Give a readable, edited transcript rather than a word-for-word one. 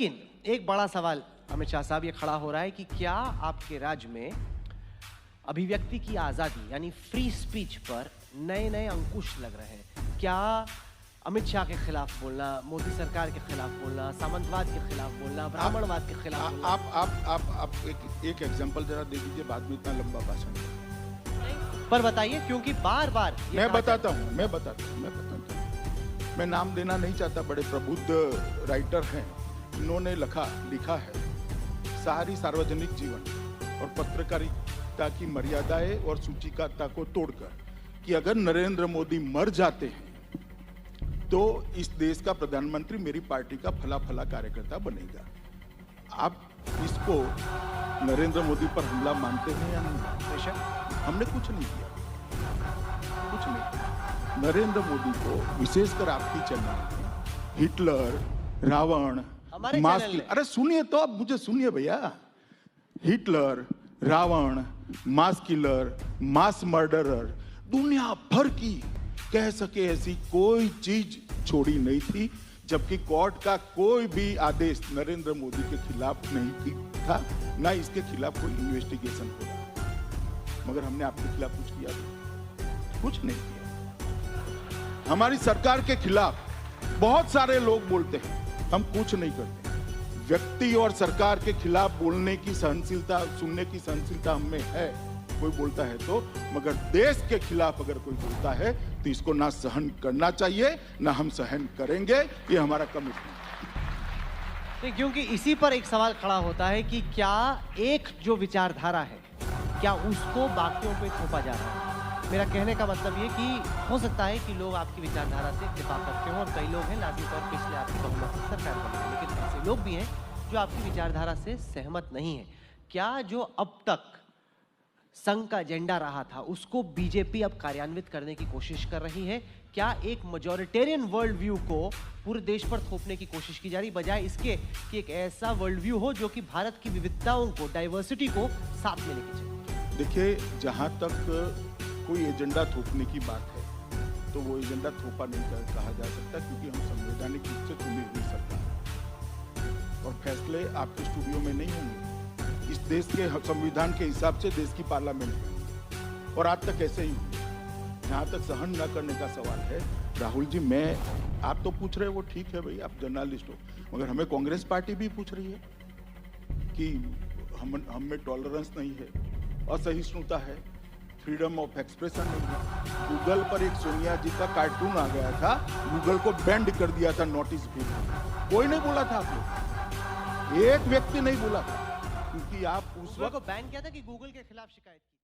लेकिन एक बड़ा सवाल अमित शाह साहब ये खड़ा हो रहा है कि क्या आपके राज्य में अभिव्यक्ति की आजादी यानी फ्री स्पीच पर नए नए अंकुश लग रहे हैं? क्या अमित शाह के खिलाफ बोलना, मोदी सरकार के खिलाफ बोलना, सामंतवाद के खिलाफ बोलना, ब्राह्मणवाद के खिलाफ बोलना? आप एक एग्जांपल जरा दे दीजिए, बाद में इतना लंबा भाषण पर बताइए, क्योंकि बार बार मैं बताता हूँ। मैं नाम देना नहीं चाहता, बड़े प्रबुद्ध राइटर हैं, इन्होंने लिखा है सारी सार्वजनिक जीवन और पत्रकारिता की मर्यादाएं और सूचिकाता को तोड़कर कि अगर नरेंद्र मोदी मर जाते हैं तो इस देश का प्रधानमंत्री मेरी पार्टी का फला फला कार्यकर्ता बनेगा। आप इसको नरेंद्र मोदी पर हमला मानते हैं या नहीं? बेशक हमने कुछ नहीं किया। नरेंद्र मोदी को, विशेषकर आपकी चैनल में, हिटलर, रावण, अरे सुनिए तो, अब मुझे सुनिए भैया। हिटलर, रावण, मास किलर, मास मर्डरर, दुनिया भर की कह सके ऐसी कोई चीज छोड़ी नहीं थी, जबकि कोर्ट का कोई भी आदेश नरेंद्र मोदी के खिलाफ नहीं था, ना इसके खिलाफ कोई इन्वेस्टिगेशन हो रहा। मगर हमने आपके खिलाफ कुछ किया? कुछ नहीं किया। हमारी सरकार के खिलाफ बहुत सारे लोग बोलते हैं, हम कुछ नहीं करते। व्यक्ति और सरकार के खिलाफ बोलने की सहनशीलता, सुनने की सहनशीलता हमें है, कोई बोलता है तो, मगर देश के खिलाफ अगर कोई बोलता है तो इसको ना सहन करना चाहिए, ना हम सहन करेंगे। ये हमारा कमिटमेंट है। क्योंकि इसी पर एक सवाल खड़ा होता है कि क्या एक जो विचारधारा है, क्या उसको बाकियों पे थोपा जा रहा है? मेरा कहने का मतलब ये कि हो सकता है कि लोग आपकी विचारधारा से इत्तेफाक करते हो, और कई लोग हैं लाजिमी तौर पर इसलिए आपकी बहुमत से सरकार बनी, लेकिन ऐसे लोग भी हैं जो आपकी विचारधारा से सहमत नहीं है। क्या जो अब तक संघ का एजेंडा रहा था उसको बीजेपी अब कार्यान्वित करने की कोशिश कर रही है? क्या एक मेजॉरिटेरियन वर्ल्ड व्यू को पूरे देश पर थोपने की कोशिश की जा रही, बजाय इसके कि एक ऐसा वर्ल्ड व्यू हो जो कि भारत की विविधताओं को, डाइवर्सिटी को साथ में लेके चले? देखिए, जहां तक कोई एजेंडा थोपने की बात है तो वो एजेंडा थोपा नहीं कहा जा सकता, क्योंकि हम संवैधानिक रूप से चुनी हुई सरकार और फैसले आपके स्टूडियो में नहीं होंगे। इस देश के संविधान के हिसाब से देश की पार्लियामेंट है, और आज तक ऐसे ही। जहां तक सहन न करने का सवाल है, राहुल जी, आप तो पूछ रहे हो, वो ठीक है भाई, आप जर्नलिस्ट हो, मगर हमें कांग्रेस पार्टी भी पूछ रही है कि हम में टॉलरेंस नहीं है, असहिष्णुता है, फ्रीडम ऑफ एक्सप्रेशन नहीं है। गूगल पर एक सोनिया जी का कार्टून आ गया था, गूगल को बैंड कर दिया था नोटिस भी। कोई नहीं बोला था, आप लोग, एक व्यक्ति नहीं बोला था, क्योंकि आप उस वक्त बैन किया था कि गूगल के खिलाफ शिकायत की।